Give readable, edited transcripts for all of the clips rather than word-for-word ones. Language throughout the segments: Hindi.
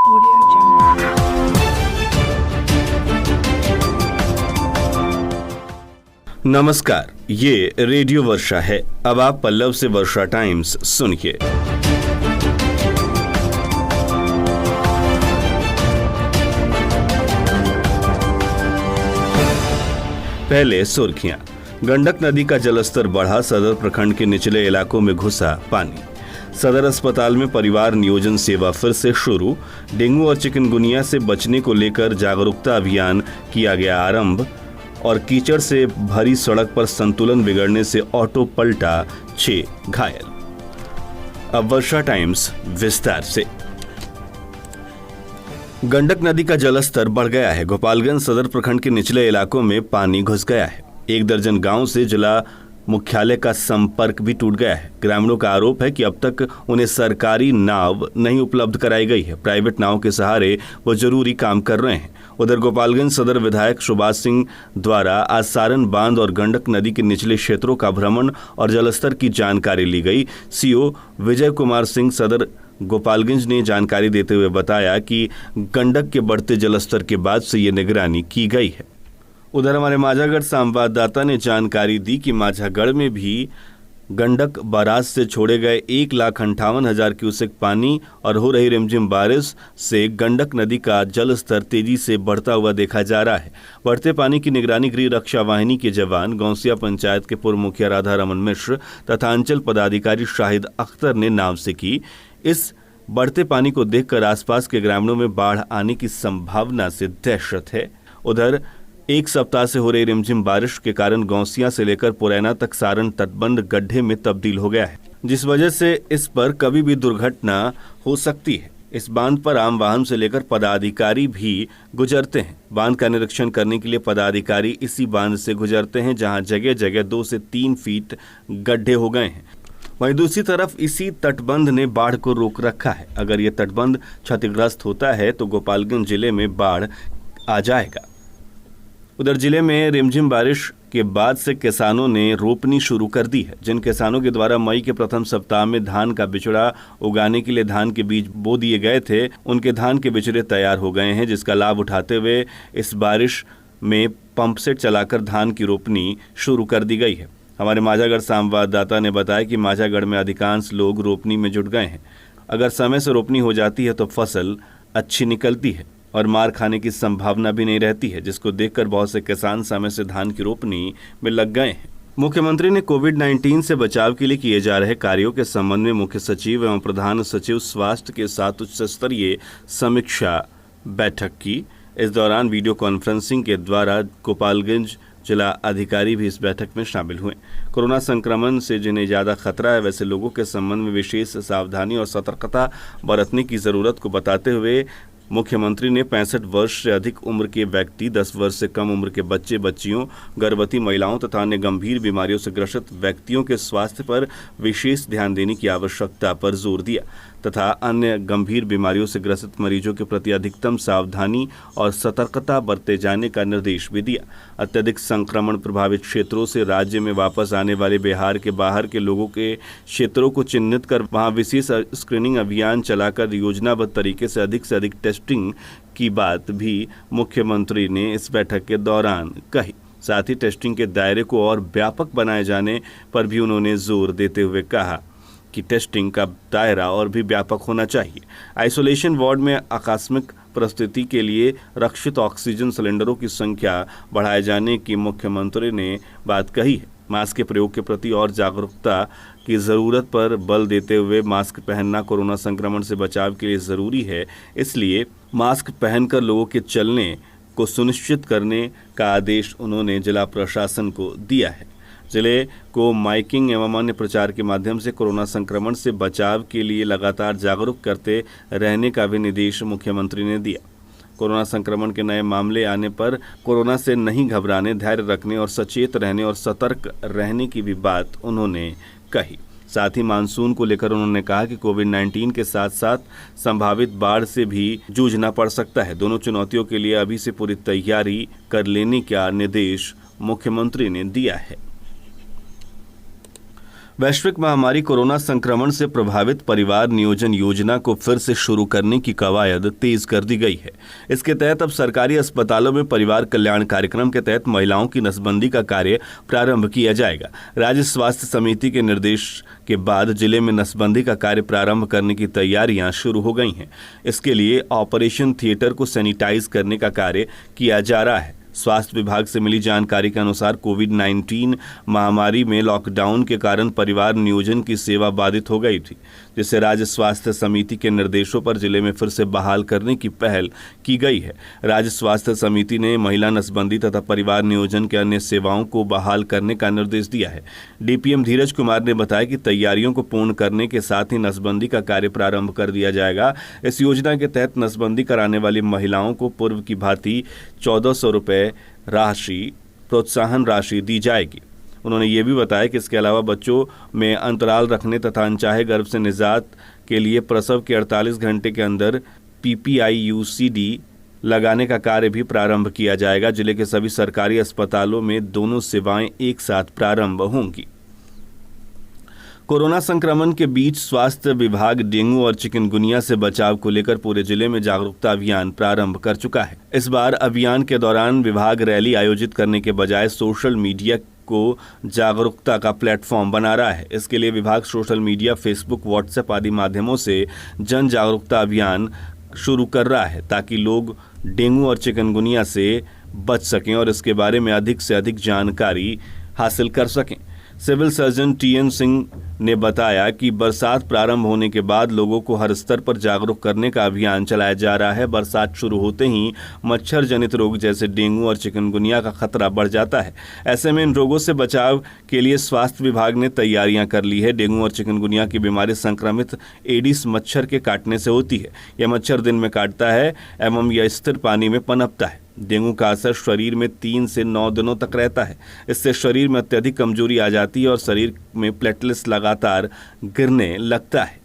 Audio Jungle. नमस्कार, ये रेडियो वर्षा है। अब आप पल्लव से वर्षा टाइम्स सुनिए। पहले सुर्खियां। गंडक नदी का जलस्तर बढ़ा, सदर प्रखंड के निचले इलाकों में घुसा पानी। सदर अस्पताल में परिवार नियोजन सेवा फिर से शुरू। डेंगू और चिकनगुनिया से बचने को लेकर जागरूकता अभियान किया गया आरंभ। और कीचड़ से भरी सड़क पर संतुलन बिगड़ने से ऑटो पलटा, 6 घायल। अब वर्षा टाइम्स विस्तार से। गंडक नदी का जलस्तर बढ़ गया है। गोपालगंज सदर प्रखंड के निचले इलाकों में पानी घुस गया है। 1 दर्जन गांव से जिला मुख्यालय का संपर्क भी टूट गया है। ग्रामीणों का आरोप है कि अब तक उन्हें सरकारी नाव नहीं उपलब्ध कराई गई है। प्राइवेट नाव के सहारे वो जरूरी काम कर रहे हैं। उधर गोपालगंज सदर विधायक सुभाष सिंह द्वारा आज सारण बांध और गंडक नदी के निचले क्षेत्रों का भ्रमण और जलस्तर की जानकारी ली गई। सीओ विजय कुमार सिंह सदर गोपालगंज ने जानकारी देते हुए बताया कि गंडक के बढ़ते जलस्तर के बाद से ये निगरानी की गई है। उधर हमारे माझागढ़ संवाददाता ने जानकारी दी कि माझागढ़ में भी गंडक बराज से छोड़े गए 1,58,000 क्यूसेक पानी और हो रही रिमझिम बारिश से गंडक नदी का जल स्तर तेजी से बढ़ता हुआ देखा जा रहा है। बढ़ते पानी की निगरानी गृह रक्षा वाहिनी के जवान, गौसिया पंचायत के पूर्व मुखिया राधा रमन मिश्र तथा अंचल पदाधिकारी शाहिद अख्तर ने नाव से की। इस बढ़ते पानी को देखकर आसपास के ग्रामीणों में बाढ़ आने की संभावना से दहशत है। उधर 1 सप्ताह से हो रही रिमझिम बारिश के कारण गौसिया से लेकर पुरैना तक सारण तटबंध गड्ढे में तब्दील हो गया है, जिस वजह से इस पर कभी भी दुर्घटना हो सकती है। इस बांध पर आम वाहन से लेकर पदाधिकारी भी गुजरते हैं। बांध का निरीक्षण करने के लिए पदाधिकारी इसी बांध से गुजरते हैं, जहां जगह जगह 2 से 3 फीट गड्ढे हो गए हैं। वहीं दूसरी तरफ इसी तटबंध ने बाढ़ को रोक रखा है। अगर ये तटबंध क्षतिग्रस्त होता है तो गोपालगंज जिले में बाढ़ आ जाएगा। उधर जिले में रिमझिम बारिश के बाद से किसानों ने रोपनी शुरू कर दी है। जिन किसानों के द्वारा मई के प्रथम सप्ताह में धान का बिचड़ा उगाने के लिए धान के बीज बो दिए गए थे, उनके धान के बिचड़े तैयार हो गए हैं, जिसका लाभ उठाते हुए इस बारिश में पंप सेट चलाकर धान की रोपनी शुरू कर दी गई है। हमारे माझागढ़ संवाददाता ने बताया कि माझागढ़ में अधिकांश लोग रोपनी में जुट गए हैं। अगर समय से रोपनी हो जाती है तो फसल अच्छी निकलती है और मार खाने की संभावना भी नहीं रहती है, जिसको देखकर बहुत से किसान समय से धान की रोपनी में लग गए हैं। मुख्यमंत्री ने कोविड-19 से बचाव के लिए किए जा रहे कार्यों के संबंध में मुख्य सचिव एवं प्रधान सचिव स्वास्थ्य के साथ उच्च स्तरीय समीक्षा बैठक की। इस दौरान वीडियो कॉन्फ्रेंसिंग के द्वारा गोपालगंज जिला अधिकारी भी इस बैठक में शामिल हुए। कोरोना संक्रमण से जिन्हें ज़्यादा खतरा है, वैसे लोगों के संबंध में विशेष सावधानी और सतर्कता बरतने की ज़रूरत को बताते हुए मुख्यमंत्री ने 65 वर्ष से अधिक उम्र के व्यक्ति, 10 वर्ष से कम उम्र के बच्चे बच्चियों, गर्भवती महिलाओं तथा अन्य गंभीर बीमारियों से ग्रसित व्यक्तियों के स्वास्थ्य पर विशेष ध्यान देने की आवश्यकता पर जोर दिया तथा अन्य गंभीर बीमारियों से ग्रसित मरीजों के प्रति अधिकतम सावधानी और सतर्कता बरते जाने का निर्देश भी दिया। अत्यधिक संक्रमण प्रभावित क्षेत्रों से राज्य में वापस आने वाले बिहार के बाहर के लोगों के क्षेत्रों को चिन्हित कर वहां विशेष स्क्रीनिंग अभियान चलाकर योजनाबद्ध तरीके से अधिक टेस्टिंग की बात भी मुख्यमंत्री ने इस बैठक के दौरान कही। साथ ही टेस्टिंग के दायरे को और व्यापक बनाए जाने पर भी उन्होंने जोर देते हुए कहा कि टेस्टिंग का दायरा और भी व्यापक होना चाहिए। आइसोलेशन वार्ड में आकस्मिक परिस्थिति के लिए रक्षित ऑक्सीजन सिलेंडरों की संख्या बढ़ाए जाने की मुख्यमंत्री ने बात कही है। मास्क के प्रयोग के प्रति और जागरूकता की ज़रूरत पर बल देते हुए मास्क पहनना कोरोना संक्रमण से बचाव के लिए ज़रूरी है, इसलिए मास्क पहनकर लोगों के चलने को सुनिश्चित करने का आदेश उन्होंने जिला प्रशासन को दिया है। जिले को माइकिंग एवं अन्य प्रचार के माध्यम से कोरोना संक्रमण से बचाव के लिए लगातार जागरूक करते रहने का भी निर्देश मुख्यमंत्री ने दिया। कोरोना संक्रमण के नए मामले आने पर कोरोना से नहीं घबराने, धैर्य रखने और सचेत रहने और सतर्क रहने की भी बात उन्होंने कही। साथ ही मानसून को लेकर उन्होंने कहा कि कोविड-19 के साथ साथ संभावित बाढ़ से भी जूझना पड़ सकता है। दोनों चुनौतियों के लिए अभी से पूरी तैयारी कर लेने का निर्देश मुख्यमंत्री ने दिया है। वैश्विक महामारी कोरोना संक्रमण से प्रभावित परिवार नियोजन योजना को फिर से शुरू करने की कवायद तेज कर दी गई है। इसके तहत अब सरकारी अस्पतालों में परिवार कल्याण कार्यक्रम के तहत महिलाओं की नसबंदी का कार्य प्रारंभ किया जाएगा। राज्य स्वास्थ्य समिति के निर्देश के बाद जिले में नसबंदी का कार्य प्रारंभ करने की तैयारियां शुरू हो गई हैं। इसके लिए ऑपरेशन थिएटर को सैनिटाइज करने का कार्य किया जा रहा है। स्वास्थ्य विभाग से मिली जानकारी के अनुसार कोविड-19 महामारी में लॉकडाउन के कारण परिवार नियोजन की सेवा बाधित हो गई थी, जिससे राज्य स्वास्थ्य समिति के निर्देशों पर जिले में फिर से बहाल करने की पहल की गई है। राज्य स्वास्थ्य समिति ने महिला नसबंदी तथा परिवार नियोजन के अन्य सेवाओं को बहाल करने का निर्देश दिया है। डीपीएम धीरज कुमार ने बताया कि तैयारियों को पूर्ण करने के साथ ही नसबंदी का कार्य प्रारंभ कर दिया जाएगा। इस योजना के तहत नसबंदी कराने वाली महिलाओं को पूर्व की भांति 1400 रुपये राशि प्रोत्साहन राशि दी जाएगी। उन्होंने ये भी बताया कि इसके अलावा बच्चों में अंतराल रखने तथा अनचाहे गर्भ से निजात के लिए प्रसव के 48 घंटे के अंदर PPI-UCD लगाने का कार्य भी प्रारंभ किया जाएगा। जिले के सभी सरकारी अस्पतालों में दोनों सेवाएं एक साथ प्रारंभ होंगी। कोरोना संक्रमण के बीच स्वास्थ्य विभाग डेंगू और चिकनगुनिया से बचाव को लेकर पूरे जिले में जागरूकता अभियान प्रारंभ कर चुका है। इस बार अभियान के दौरान विभाग रैली आयोजित करने के बजाय सोशल मीडिया को जागरूकता का प्लेटफॉर्म बना रहा है। इसके लिए विभाग सोशल मीडिया, फेसबुक, व्हाट्सएप आदि माध्यमों से जन जागरूकता अभियान शुरू कर रहा है, ताकि लोग डेंगू और चिकनगुनिया से बच सकें और इसके बारे में अधिक से अधिक जानकारी हासिल कर सकें। सिविल सर्जन TN सिंह ने बताया कि बरसात प्रारंभ होने के बाद लोगों को हर स्तर पर जागरूक करने का अभियान चलाया जा रहा है। बरसात शुरू होते ही मच्छर जनित रोग जैसे डेंगू और चिकनगुनिया का खतरा बढ़ जाता है। ऐसे में इन रोगों से बचाव के लिए स्वास्थ्य विभाग ने तैयारियां कर ली है। डेंगू और चिकनगुनिया की बीमारी संक्रमित एडिस मच्छर के काटने से होती है। यह मच्छर दिन में काटता है एवं यह स्थिर पानी में पनपता है। डेंगू का असर शरीर में 3 से 9 दिनों तक रहता है। इससे शरीर में अत्यधिक कमजोरी आ जाती है और शरीर में प्लेटलेट्स लगातार गिरने लगता है।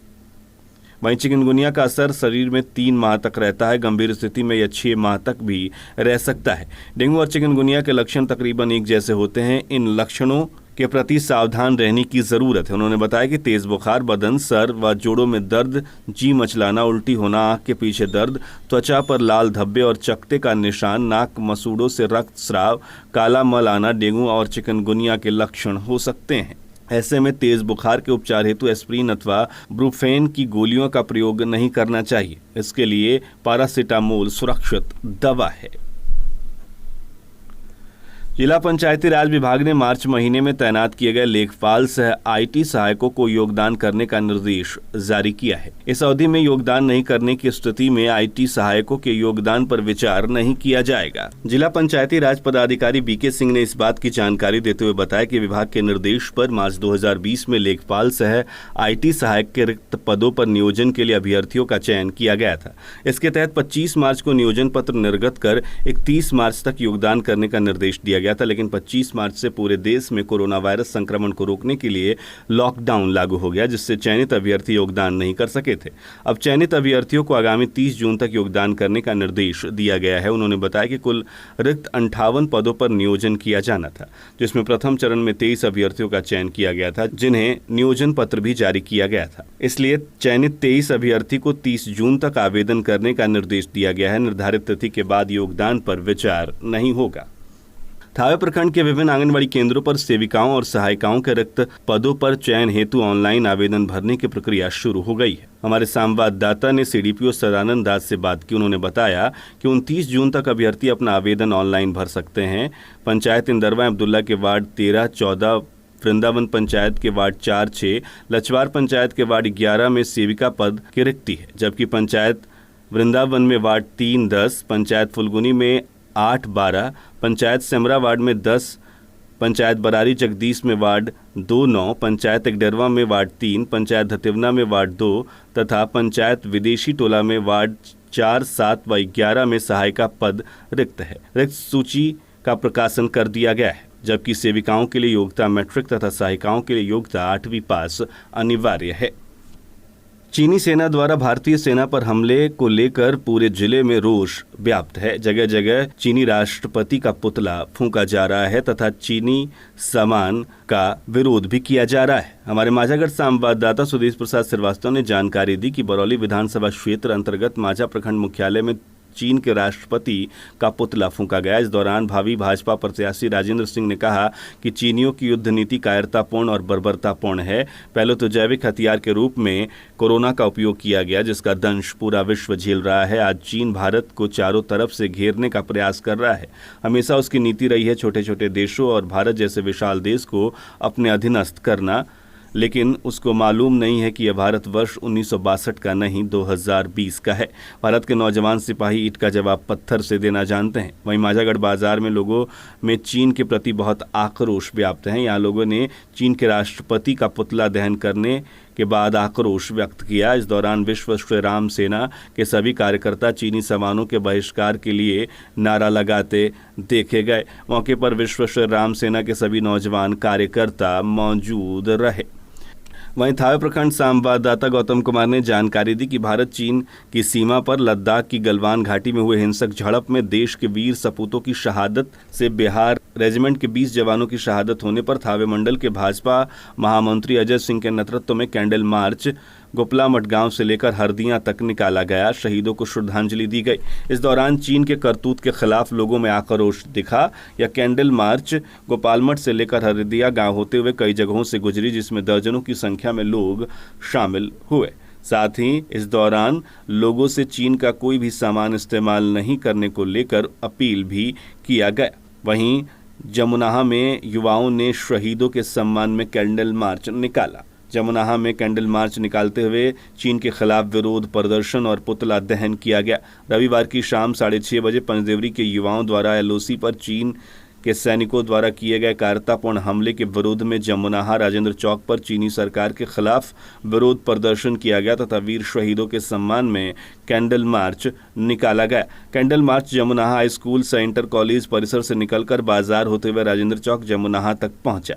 वहीं चिकनगुनिया का असर शरीर में 3 माह तक रहता है। गंभीर स्थिति में यह 6 माह तक भी रह सकता है। डेंगू और चिकनगुनिया के लक्षण तकरीबन एक जैसे होते हैं। इन लक्षणों के प्रति सावधान रहने की जरूरत है। उन्होंने बताया कि तेज बुखार, बदन, सर व जोड़ों में दर्द, जी मचलाना, उल्टी होना, आंख के पीछे दर्द, त्वचा पर लाल धब्बे और चकत्ते का निशान, नाक मसूड़ों से रक्तस्राव, काला मल आना डेंगू और चिकनगुनिया के लक्षण हो सकते हैं। ऐसे में तेज बुखार के उपचार हेतु एस्प्रिन अथवा ब्रुफेन की गोलियों का प्रयोग नहीं करना चाहिए। इसके लिए पैरासिटामोल सुरक्षित दवा है। जिला पंचायती राज विभाग ने मार्च महीने में तैनात किए गए लेखपाल सह IT सहायकों को योगदान करने का निर्देश जारी किया है। इस अवधि में योगदान नहीं करने की स्थिति में IT सहायकों के योगदान पर विचार नहीं किया जाएगा। जिला पंचायती राज पदाधिकारी BK सिंह ने इस बात की जानकारी देते हुए बताया कि विभाग के निर्देश पर मार्च 2020 में लेखपाल सह IT सहायक के रिक्त पदों पर नियोजन के लिए अभ्यर्थियों का चयन किया गया था। इसके तहत 25 मार्च को नियोजन पत्र निर्गत कर 31 मार्च तक योगदान करने का निर्देश दिया गया था, लेकिन 25 मार्च से पूरे देश में कोरोना वायरस संक्रमण को रोकने के लिए लॉकडाउन लागू हो गया, जिससे चयनित अभ्यर्थी योगदान नहीं कर सके थे। अब चयनित अभ्यर्थियों को आगामी 30 जून तक योगदान करने का निर्देश दिया गया है। उन्होंने बताया कि कुल रिक्त 58 पदों पर नियोजन किया जाना था, जिसमें प्रथम चरण में 23 अभ्यर्थियों का चयन किया गया था, जिन्हें नियोजन पत्र भी जारी किया गया था। इसलिए चयनित 23 अभ्यर्थी को 30 जून तक आवेदन करने का निर्देश दिया गया है। निर्धारित तिथि के बाद योगदान पर विचार नहीं होगा। थावे प्रखंड के विभिन्न आंगनबाड़ी केंद्रों पर सेविकाओं और सहायिकाओं के रिक्त पदों पर चयन हेतु ऑनलाइन आवेदन भरने की प्रक्रिया शुरू हो गई है। हमारे संवाददाता ने CDPO सदानंद दास से बात की। उन्होंने बताया कि 29 जून तक अभ्यर्थी अपना आवेदन ऑनलाइन भर सकते हैं। पंचायत इंदरवा अब्दुल्ला के वार्ड 13, 14, वृंदावन पंचायत के वार्ड 4, 6, लचवार पंचायत के वार्ड 11 में सेविका पद की रिक्ति है, जबकि पंचायत वृंदावन में वार्ड 3, 10, पंचायत फुलगुनी में 8, 12, पंचायत सेमरा वार्ड में 10, पंचायत बरारी जगदीश में वार्ड 2, 9, पंचायत एकडेरवा में वार्ड 3, पंचायत धतिवना में वार्ड 2 तथा पंचायत विदेशी टोला में वार्ड 4, 7 व 11 में सहायिका पद रिक्त है। रिक्त सूची का प्रकाशन कर दिया गया है, जबकि सेविकाओं के लिए योग्यता मैट्रिक तथा सहायिकाओं के लिए योग्यता 8वीं पास अनिवार्य है। चीनी सेना द्वारा भारतीय सेना पर हमले को लेकर पूरे जिले में रोष व्याप्त है। जगह जगह चीनी राष्ट्रपति का पुतला फूंका जा रहा है तथा चीनी सामान का विरोध भी किया जा रहा है। हमारे माझागढ़ संवाददाता सुदेश प्रसाद श्रीवास्तव ने जानकारी दी कि बरौली विधानसभा क्षेत्र अंतर्गत माझा प्रखंड मुख्यालय में चीन के राष्ट्रपति का पुतला फूंका गया। इस दौरान भावी भाजपा प्रत्याशी राजेंद्र सिंह ने कहा कि चीनियों की युद्ध नीति कायरतापूर्ण और बर्बरतापूर्ण है। पहले तो जैविक हथियार के रूप में कोरोना का उपयोग किया गया, जिसका दंश पूरा विश्व झेल रहा है। आज चीन भारत को चारों तरफ से घेरने का प्रयास कर रहा है। हमेशा उसकी नीति रही है छोटे छोटे देशों और भारत जैसे विशाल देश को अपने अधीनस्थ करना, लेकिन उसको मालूम नहीं है कि यह भारतवर्ष 1962 का नहीं 2020 का है। भारत के नौजवान सिपाही ईंट का जवाब पत्थर से देना जानते हैं। वहीं माझागढ़ बाजार में लोगों में चीन के प्रति बहुत आक्रोश व्याप्त है। यहाँ लोगों ने चीन के राष्ट्रपति का पुतला दहन करने के बाद आक्रोश व्यक्त किया। इस दौरान विश्व श्री राम सेना के सभी कार्यकर्ता चीनी सामानों के बहिष्कार के लिए नारा लगाते देखे गए। मौके पर विश्व श्री राम सेना के सभी नौजवान कार्यकर्ता मौजूद रहे। वहीं थावे प्रखंड संवाददाता गौतम कुमार ने जानकारी दी कि भारत चीन की सीमा पर लद्दाख की गलवान घाटी में हुए हिंसक झड़प में देश के वीर सपूतों की शहादत से बिहार रेजिमेंट के 20 जवानों की शहादत होने पर थावे मंडल के भाजपा महामंत्री अजय सिंह के नेतृत्व में कैंडल मार्च गोपलामठ गांव से लेकर हरदिया तक निकाला गया। शहीदों को श्रद्धांजलि दी गई। इस दौरान चीन के करतूत के खिलाफ लोगों में आक्रोश दिखा। यह कैंडल मार्च गोपालमठ से लेकर हरदिया गांव होते हुए कई जगहों से गुजरी, जिसमें दर्जनों की संख्या में लोग शामिल हुए। साथ ही इस दौरान लोगों से चीन का कोई भी सामान इस्तेमाल नहीं करने को लेकर अपील भी किया गया। वहीं जमुनाहा में युवाओं ने शहीदों के सम्मान में कैंडल मार्च निकाला। जमुनाहा में कैंडल मार्च निकालते हुए चीन के खिलाफ विरोध प्रदर्शन और पुतला दहन किया गया। रविवार की शाम 6:30 बजे पंचदेवरी के युवाओं द्वारा एलओसी पर चीन के सैनिकों द्वारा किए गए कायरतापूर्ण हमले के विरोध में जमुनाहा राजेंद्र चौक पर चीनी सरकार के खिलाफ विरोध प्रदर्शन किया गया तथा वीर शहीदों के सम्मान में कैंडल मार्च निकाला गया। कैंडल मार्च जमुनाहा हाई स्कूल से इंटर कॉलेज परिसर से निकलकर बाजार होते हुए राजेंद्र चौक जमुनाहा तक पहुंचा।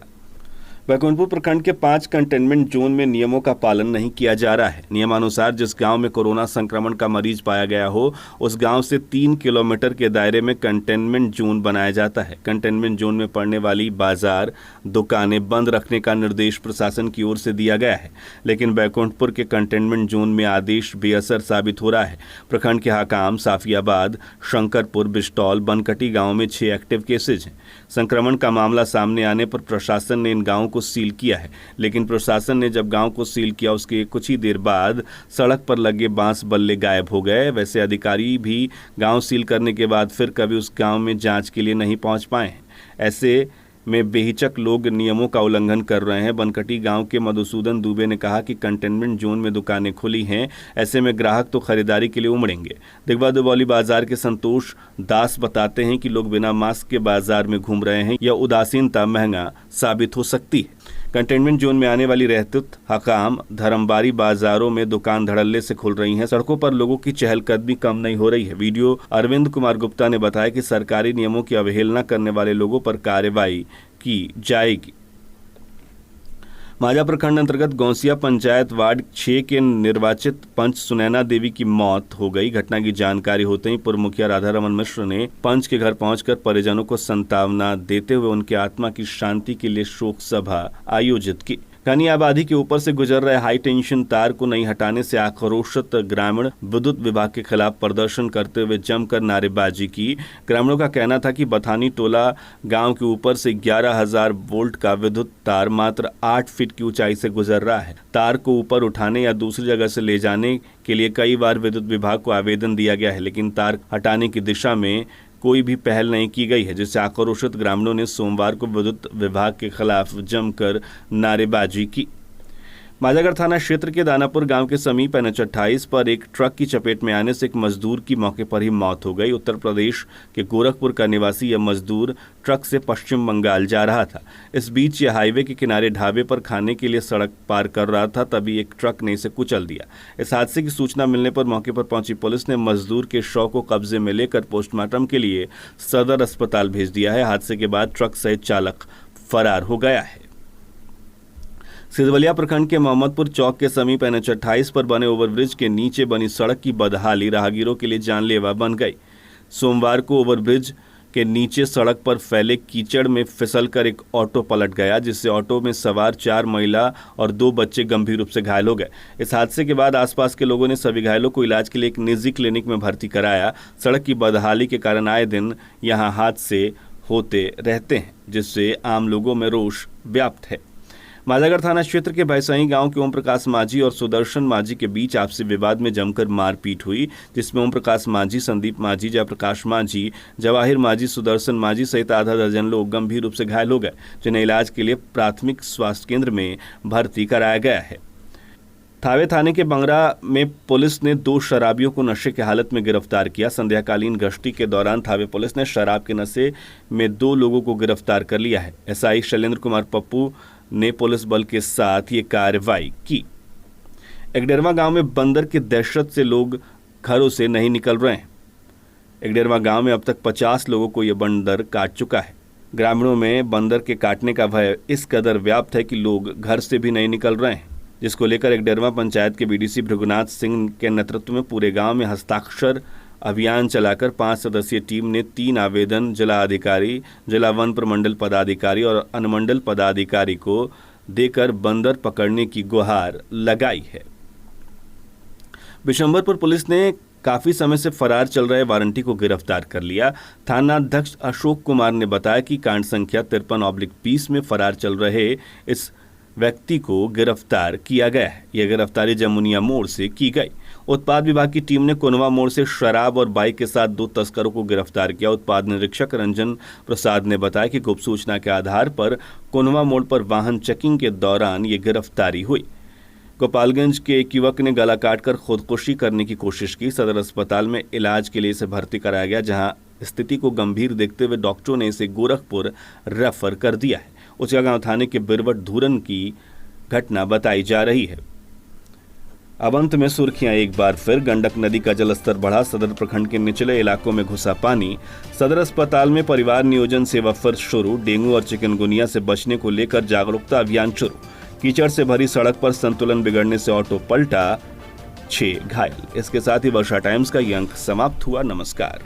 बैकुंठपुर प्रखंड के 5 कंटेनमेंट जोन में नियमों का पालन नहीं किया जा रहा है। नियमानुसार जिस गांव में कोरोना संक्रमण का मरीज पाया गया हो, उस गांव से 3 किलोमीटर के दायरे में कंटेनमेंट जोन बनाया जाता है। कंटेनमेंट जोन में पड़ने वाली बाजार, दुकानें बंद रखने का निर्देश प्रशासन की ओर से दिया गया है, लेकिन बैकुंठपुर के कंटेनमेंट जोन में आदेश बेअसर साबित हो रहा है। प्रखंड के हकाम, साफियाबाद, शंकरपुर, बिस्टौल, बनकटी गाँव में 6 एक्टिव केसेज हैं। संक्रमण का मामला सामने आने पर प्रशासन ने इन गाँवों को सील किया है, लेकिन प्रशासन ने जब गांव को सील किया उसके कुछ ही देर बाद सड़क पर लगे बांस बल्ले गायब हो गए। वैसे अधिकारी भी गांव सील करने के बाद फिर कभी उस गांव में जांच के लिए नहीं पहुंच पाए हैं। ऐसे में बेहिचक लोग नियमों का उल्लंघन कर रहे हैं। बनकटी गांव के मधुसूदन दुबे ने कहा कि कंटेनमेंट जोन में दुकानें खुली हैं, ऐसे में ग्राहक तो खरीदारी के लिए उमड़ेंगे। दिगवा दुबौली बाजार के संतोष दास बताते हैं कि लोग बिना मास्क के बाजार में घूम रहे हैं। यह उदासीनता महंगा साबित हो सकती है। कंटेनमेंट जोन में आने वाली रहतुत, हकाम, धर्मबारी बाजारों में दुकान धड़ल्ले से खुल रही हैं। सड़कों पर लोगों की चहलकदमी कम नहीं हो रही है। वीडियो अरविंद कुमार गुप्ता ने बताया कि सरकारी नियमों की अवहेलना करने वाले लोगों पर कार्रवाई की जाएगी। माझा प्रखंड अंतर्गत गौसिया पंचायत वार्ड 6 के निर्वाचित पंच सुनैना देवी की मौत हो गई। घटना की जानकारी होते ही पूर्व मुखिया राधा रमन मिश्र ने पंच के घर पहुंचकर परिजनों को सांत्वना देते हुए उनके आत्मा की शांति के लिए शोक सभा आयोजित की। घनी आबादी के ऊपर से गुजर रहे हाई टेंशन तार को नहीं हटाने से आक्रोशित ग्रामीण विद्युत विभाग के खिलाफ प्रदर्शन करते हुए जमकर नारेबाजी की। ग्रामीणों का कहना था कि बथानी टोला गांव के ऊपर से 11,000 वोल्ट का विद्युत तार मात्र 8 फीट की ऊंचाई से गुजर रहा है। तार को ऊपर उठाने या दूसरी जगह से ले जाने के लिए कई बार विद्युत विभाग को आवेदन दिया गया है, लेकिन तार हटाने की दिशा में कोई भी पहल नहीं की गई है, जिससे आक्रोशित ग्रामीणों ने सोमवार को विद्युत विभाग के खिलाफ जमकर नारेबाजी की। माझागढ़ थाना क्षेत्र के दानापुर गांव के समीप NH 28 पर एक ट्रक की चपेट में आने से एक मजदूर की मौके पर ही मौत हो गई। उत्तर प्रदेश के गोरखपुर का निवासी यह मजदूर ट्रक से पश्चिम बंगाल जा रहा था। इस बीच यह हाईवे के किनारे ढाबे पर खाने के लिए सड़क पार कर रहा था, तभी एक ट्रक ने इसे कुचल दिया। इस हादसे की सूचना मिलने पर मौके पर पहुंची पुलिस ने मजदूर के शव को कब्जे में लेकर पोस्टमार्टम के लिए सदर अस्पताल भेज दिया है। हादसे के बाद ट्रक सहित चालक फरार हो गया है। सिधवलिया प्रखंड के मोहम्मदपुर चौक के समीप NH-28 पर बने ओवरब्रिज के नीचे बनी सड़क की बदहाली राहगीरों के लिए जानलेवा बन गई। सोमवार को ओवरब्रिज के नीचे सड़क पर फैले कीचड़ में फिसलकर एक ऑटो पलट गया, जिससे ऑटो में सवार 4 महिला और 2 बच्चे गंभीर रूप से घायल हो गए। इस हादसे के बाद आसपास के लोगों ने सभी घायलों को इलाज के लिए एक निजी क्लिनिक में भर्ती कराया। सड़क की बदहाली के कारण आए दिन यहां हादसे होते रहते हैं, जिससे आम लोगों में रोष व्याप्त है। माजागढ़ थाना क्षेत्र के भैसई गांव के ओम प्रकाश माझी और सुदर्शन माझी के बीच आपसी विवाद में जमकर मारपीट हुई, जिसमें ओम प्रकाश माझी, संदीप माझी, जयप्रकाश माझी, जवाहिर माझी, सुदर्शन माझी सहित आधा दर्जन लोग गंभीर रूप से घायल हो गए, जिन्हें इलाज के लिए प्राथमिक स्वास्थ्य केंद्र में भर्ती कराया गया है। थावे थाने के बंगरा में पुलिस ने 2 शराबियों को नशे की हालत में गिरफ्तार किया। संध्याकालीन गश्ती के दौरान थावे पुलिस ने शराब के नशे में 2 लोगों को गिरफ्तार कर लिया है। SI शैलेंद्र कुमार पप्पू ने पुलिस बल के साथ ये कार्रवाई की। एकडेरवा गांव में बंदर की दहशत से लोग घरों से नहीं निकल रहे हैं। एकडेरवा गांव में अब तक 50 लोगों को यह बंदर काट चुका है। ग्रामीणों में बंदर के काटने का भय इस कदर व्याप्त है कि लोग घर से भी नहीं निकल रहे हैं, जिसको लेकर एकडेरवा पंचायत के BDC भृगुनाथ सिंह के नेतृत्व में पूरे गांव में हस्ताक्षर अभियान चलाकर 5 सदस्यीय टीम ने 3 आवेदन जिला अधिकारी, जिला वन प्रमंडल पदाधिकारी और अनुमंडल पदाधिकारी को देकर बंदर पकड़ने की गुहार लगाई है। बिशंबरपुर पुलिस ने काफी समय से फरार चल रहे वारंटी को गिरफ्तार कर लिया। थानाध्यक्ष अशोक कुमार ने बताया कि कांड संख्या 53/20 में फरार चल रहे इस व्यक्ति को गिरफ्तार किया गया है। यह गिरफ्तारी जमुनिया मोड़ से की गई। उत्पाद विभाग की टीम ने कोनवा मोड़ से शराब और बाइक के साथ 2 तस्करों को गिरफ्तार किया। उत्पाद निरीक्षक रंजन प्रसाद ने बताया कि गुप्त सूचना के आधार पर कोनवा मोड़ पर वाहन चेकिंग के दौरान ये गिरफ्तारी हुई। गोपालगंज के एक युवक ने गला काटकर खुदकुशी करने की कोशिश की। सदर अस्पताल में इलाज के लिए इसे भर्ती कराया गया, जहां स्थिति को गंभीर देखते हुए डॉक्टरों ने इसे गोरखपुर रेफर कर दिया है। उचगांव थाने के बिरवट धूरन की घटना बताई जा रही है। अब अंत में सुर्खियां एक बार फिर। गंडक नदी का जलस्तर बढ़ा, सदर प्रखंड के निचले इलाकों में घुसा पानी। सदर अस्पताल में परिवार नियोजन सेवा फिर शुरू। डेंगू और चिकनगुनिया से बचने को लेकर जागरूकता अभियान शुरू। कीचड़ से भरी सड़क पर संतुलन बिगड़ने से ऑटो पलटा, 6 घायल। इसके साथ ही वर्षा टाइम्स का ये अंक समाप्त हुआ। नमस्कार।